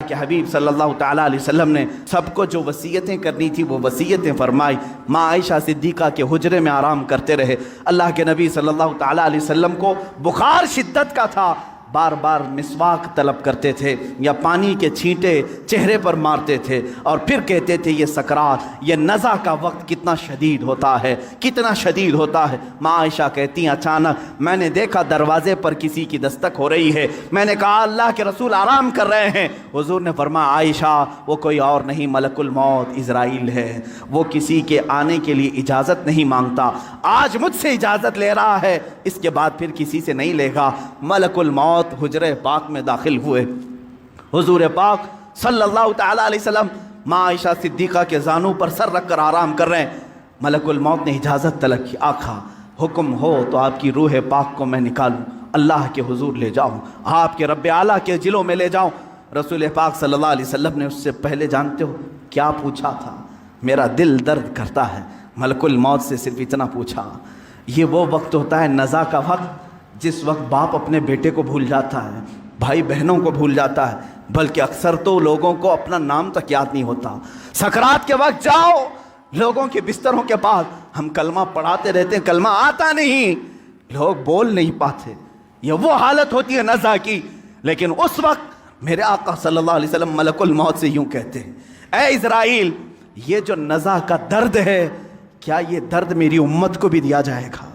کہ حبیب صلی اللہ تعالیٰ علیہ وسلم نے سب کو جو وصیتیں کرنی تھی وہ وصیتیں فرمائی. ماں عائشہ صدیقہ کے حجرے میں آرام کرتے رہے. اللہ کے نبی صلی اللہ تعالیٰ علیہ وسلم کو بخار شدت کا تھا، بار بار مسواک طلب کرتے تھے یا پانی کے چھینٹے چہرے پر مارتے تھے اور پھر کہتے تھے یہ سکرات، یہ نزع کا وقت کتنا شدید ہوتا ہے، کتنا شدید ہوتا ہے. ماں عائشہ کہتی ہیں اچانک میں نے دیکھا دروازے پر کسی کی دستک ہو رہی ہے. میں نے کہا اللہ کے رسول آرام کر رہے ہیں. حضور نے فرمایا عائشہ وہ کوئی اور نہیں ملک الموت عزرائیل ہے، وہ کسی کے آنے کے لیے اجازت نہیں مانگتا، آج مجھ سے اجازت لے رہا ہے، اس کے بعد پھر کسی سے نہیں لے گا. ملک الموت حجرہ پاک میں داخل ہوئے. حضور پاک صلی اللہ تعالیٰ علیہ وسلم ماں عائشہ صدیقہ کے زانوں پر سر رکھ کر آرام کر رہے ہیں. ملک الموت نے اجازت طلب کی، آقا حکم ہو تو آپ کی روح پاک کو میں نکالوں، اللہ کے حضور لے جاؤں، آپ کے رب اعلیٰ کے جلوں میں لے جاؤں. رسول پاک صلی اللہ علیہ وسلم نے اس سے پہلے جانتے ہو کیا پوچھا تھا؟ میرا دل درد کرتا ہے. ملک الموت سے صرف اتنا پوچھا، یہ وہ وقت ہوتا ہے نزع کا وقت جس وقت باپ اپنے بیٹے کو بھول جاتا ہے، بھائی بہنوں کو بھول جاتا ہے، بلکہ اکثر تو لوگوں کو اپنا نام تک یاد نہیں ہوتا. سکرات کے وقت جاؤ لوگوں کے بستروں کے پاس، ہم کلمہ پڑھاتے رہتے ہیں، کلمہ آتا نہیں، لوگ بول نہیں پاتے. یہ وہ حالت ہوتی ہے نزع کی. لیکن اس وقت میرے آقا صلی اللہ علیہ وسلم ملک الموت سے یوں کہتے ہیں اے اسرائیل، یہ جو نزع کا درد ہے کیا یہ درد میری امت کو بھی دیا جائے گا؟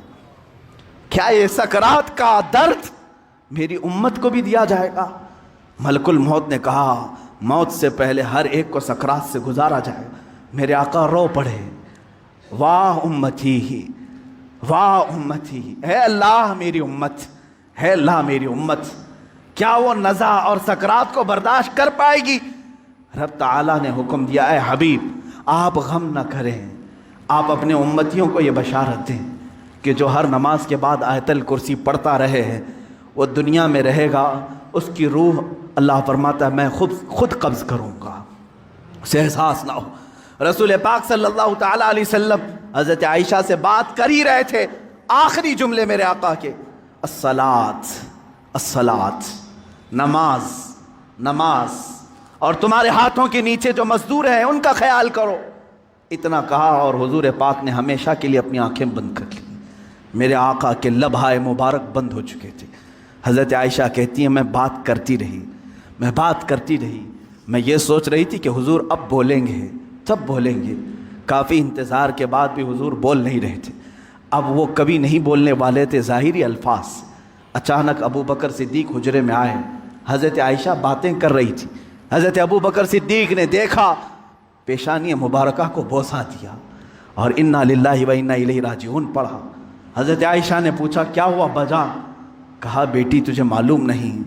کیا یہ سکرات کا درد میری امت کو بھی دیا جائے گا؟ ملک الموت نے کہا موت سے پہلے ہر ایک کو سکرات سے گزارا جائے گا. میرے آقا رو پڑے، واہ امتی ہی، واہ امتی، اے اللہ میری امت، اے اللہ میری امت، کیا وہ نزع اور سکرات کو برداشت کر پائے گی؟ رب تعالیٰ نے حکم دیا اے حبیب آپ غم نہ کریں، آپ اپنے امتیوں کو یہ بشارت دیں کہ جو ہر نماز کے بعد آیت الکرسی پڑھتا رہے ہے وہ دنیا میں رہے گا، اس کی روح اللہ فرماتا ہے میں خود قبض کروں گا، اسے احساس نہ ہو. رسول پاک صلی اللہ تعالیٰ علیہ وسلم حضرت عائشہ سے بات کر ہی رہے تھے، آخری جملے میرے آقا کے الصلاۃ الصلاۃ، نماز نماز، اور تمہارے ہاتھوں کے نیچے جو مزدور ہیں ان کا خیال کرو. اتنا کہا اور حضور پاک نے ہمیشہ کے لیے اپنی آنکھیں بند کر لی. میرے آقا کے لبہائے مبارک بند ہو چکے تھے. حضرت عائشہ کہتی ہیں میں بات کرتی رہی، میں بات کرتی رہی، میں یہ سوچ رہی تھی کہ حضور اب بولیں گے، تب بولیں گے. کافی انتظار کے بعد بھی حضور بول نہیں رہے تھے. اب وہ کبھی نہیں بولنے والے تھے ظاہری الفاظ. اچانک ابو بکر صدیق حجرے میں آئے، حضرت عائشہ باتیں کر رہی تھی. حضرت ابو بکر صدیق نے دیکھا، پیشانی مبارکہ کو بوسہ دیا اور انا للہ و انا الیہ راجعون پڑھا. حضرت عائشہ نے پوچھا کیا ہوا بجا؟ کہا بیٹی تجھے معلوم نہیں،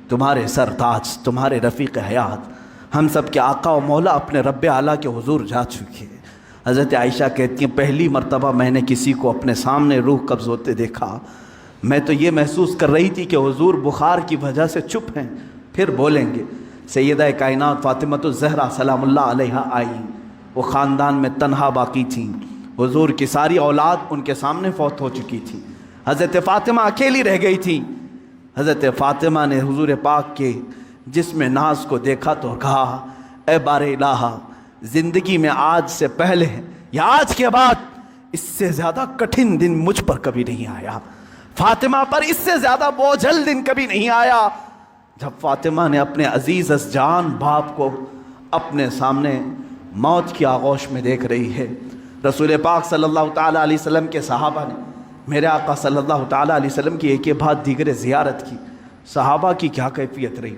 تمہارے سر تاج، تمہارے رفیق حیات، ہم سب کے آقا و مولا اپنے رب اعلیٰ کے حضور جا چکے. حضرت عائشہ کہتی ہیں پہلی مرتبہ میں نے کسی کو اپنے سامنے روح قبض ہوتے دیکھا، میں تو یہ محسوس کر رہی تھی کہ حضور بخار کی وجہ سے چپ ہیں، پھر بولیں گے. سیدہ کائنات فاطمۃ الزہرا سلام اللہ علیہا آئی، وہ خاندان میں تنہا باقی تھیں، حضور کی ساری اولاد ان کے سامنے فوت ہو چکی تھی، حضرت فاطمہ اکیلی رہ گئی تھی. حضرت فاطمہ نے حضور پاک کے جسم ناز کو دیکھا تو کہا اے بار الہ، زندگی میں آج سے پہلے یا آج کے بعد اس سے زیادہ کٹھن دن مجھ پر کبھی نہیں آیا، فاطمہ پر اس سے زیادہ بوجھل دن کبھی نہیں آیا. جب فاطمہ نے اپنے عزیز از جان باپ کو اپنے سامنے موت کی آغوش میں دیکھ رہی ہے. رسول پاک صلی اللہ تعالیٰ علیہ وسلم کے صحابہ نے میرے آقا صلی اللہ تعالیٰ علیہ وسلم کی ایک کے بعد دیگر زیارت کی. صحابہ کی کیا کیفیت رہی،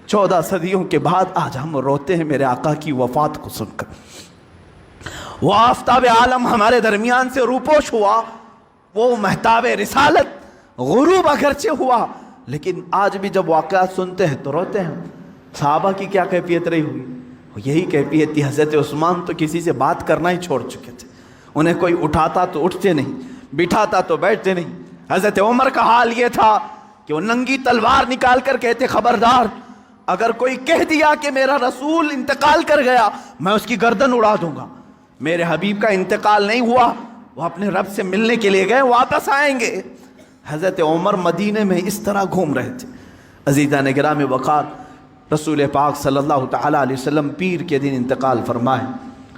14 صدیوں کے بعد آج ہم روتے ہیں میرے آقا کی وفات کو سن کر. وہ آفتاب عالم ہمارے درمیان سے روپوش ہوا، وہ مہتاب رسالت غروب اگرچہ ہوا، لیکن آج بھی جب واقعات سنتے ہیں تو روتے ہیں. صحابہ کی کیا کیفیت رہی ہوئی؟ یہی کیفیت تھی. حضرت عثمان تو کسی سے بات کرنا ہی چھوڑ چکے تھے، انہیں کوئی اٹھاتا تو اٹھتے نہیں، بٹھاتا تو بیٹھتے نہیں. حضرت عمر کا حال یہ تھا کہ وہ ننگی تلوار نکال کر کہتے خبردار، اگر کوئی کہہ دیا کہ میرا رسول انتقال کر گیا میں اس کی گردن اڑا دوں گا. میرے حبیب کا انتقال نہیں ہوا، وہ اپنے رب سے ملنے کے لیے گئے، واپس آئیں گے. حضرت عمر مدینے میں اس طرح گھوم رہے تھے. عزیزان گرامی وقار، رسول پاک صلی اللہ تعالیٰ علیہ وسلم پیر کے دن انتقال فرمائے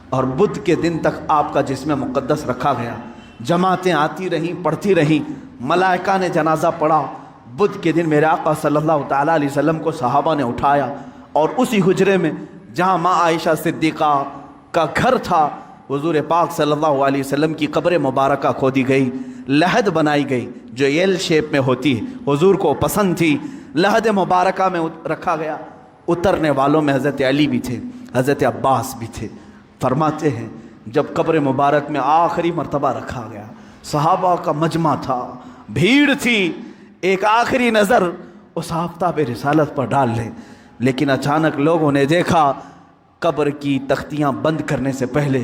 اور بدھ کے دن تک آپ کا جسم مقدس رکھا گیا۔ جماعتیں آتی رہیں، پڑھتی رہیں، ملائکہ نے جنازہ پڑھا۔ بدھ کے دن میرے آقا صلی اللہ تعالیٰ علیہ وسلم کو صحابہ نے اٹھایا اور اسی حجرے میں جہاں ماں عائشہ صدیقہ کا گھر تھا، حضور پاک صلی اللہ علیہ وسلم کی قبر مبارکہ کھودی گئی، لحد بنائی گئی جو ایل شیپ میں ہوتی ہے، حضور کو پسند تھی، لحد مبارکہ میں رکھا گیا۔ اترنے والوں میں حضرت علی بھی تھے، حضرت عباس بھی تھے۔ فرماتے ہیں جب قبر مبارک میں آخری مرتبہ رکھا گیا، صحابہ کا مجمع تھا، بھیڑ تھی، ایک آخری نظر اس آفتاب رسالت پر ڈال لیں، لیکن اچانک لوگوں نے دیکھا قبر کی تختیاں بند کرنے سے پہلے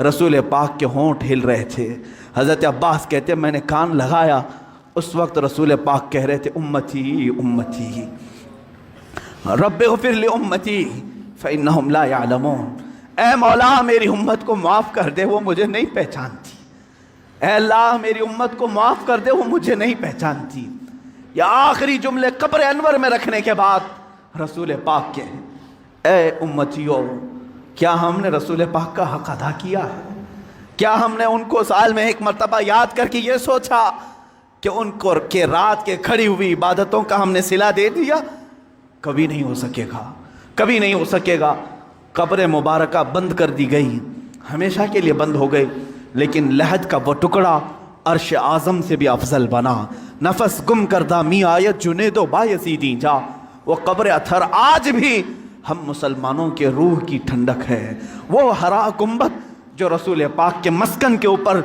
رسول پاک کے ہونٹ ہل رہے تھے۔ حضرت عباس کہتے ہیں میں نے کان لگایا، اس وقت رسول پاک کہہ رہے تھے امتی امتی رب اغفر لامتی فانہم لا یعلمون، اے مولا میری امت کو معاف کر دے، وہ مجھے نہیں پہچانتی، اے اللہ میری امت کو معاف کر دے، وہ مجھے نہیں پہچانتی۔ یہ آخری جملے قبر انور میں رکھنے کے بعد رسول پاک کے اے امتیو، کیا ہم نے رسول پاک کا حق ادا کیا ہے؟ کیا ہم نے ان کو سال میں ایک مرتبہ یاد کر کے یہ سوچا کہ ان کو کہ رات کے کھڑی ہوئی عبادتوں کا ہم نے صلہ دے دیا؟ کبھی نہیں ہو سکے گا، کبھی نہیں ہو سکے گا۔ قبر مبارکہ بند کر دی گئی، ہمیشہ کے لیے بند ہو گئی، لیکن لحد کا وہ ٹکڑا عرش اعظم سے بھی افضل بنا۔ نفس گم کردہ می آیت جنید و بایزیدی جا، وہ قبر اطہر آج بھی ہم مسلمانوں کے روح کی ٹھنڈک ہے۔ وہ ہرا گنبد جو رسول پاک کے مسکن کے اوپر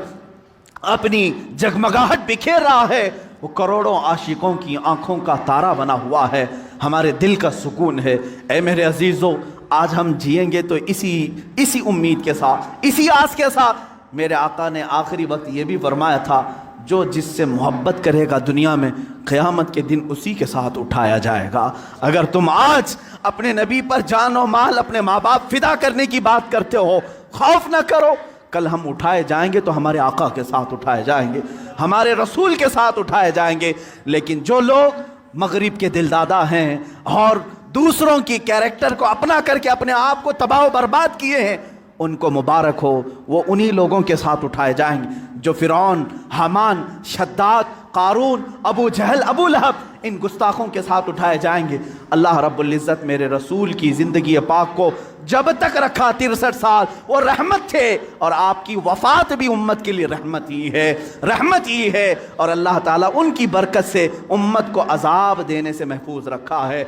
اپنی جگمگاہٹ بکھیر رہا ہے، وہ کروڑوں عاشقوں کی آنکھوں کا تارا بنا ہوا ہے، ہمارے دل کا سکون ہے۔ اے میرے عزیزو، آج ہم جئیں گے تو اسی امید کے ساتھ، اسی آس کے ساتھ۔ میرے آقا نے آخری وقت یہ بھی فرمایا تھا جو جس سے محبت کرے گا دنیا میں، قیامت کے دن اسی کے ساتھ اٹھایا جائے گا۔ اگر تم آج اپنے نبی پر جان و مال، اپنے ماں باپ فدا کرنے کی بات کرتے ہو، خوف نہ کرو، کل ہم اٹھائے جائیں گے تو ہمارے آقا کے ساتھ اٹھائے جائیں گے، ہمارے رسول کے ساتھ اٹھائے جائیں گے۔ لیکن جو لوگ مغرب کے دلدادہ ہیں اور دوسروں کی کیریکٹر کو اپنا کر کے اپنے آپ کو تباہ و برباد کیے ہیں، ان کو مبارک ہو، وہ انہی لوگوں کے ساتھ اٹھائے جائیں گے جو فرعون، حامان، شداد، قارون، ابو جہل، ابو لہب، ان گستاخوں کے ساتھ اٹھائے جائیں گے۔ اللہ رب العزت میرے رسول کی زندگی پاک کو جب تک رکھا 63 سال، وہ رحمت تھے، اور آپ کی وفات بھی امت کے لیے رحمت ہی ہے، رحمت ہی ہے، اور اللہ تعالیٰ ان کی برکت سے امت کو عذاب دینے سے محفوظ رکھا ہے۔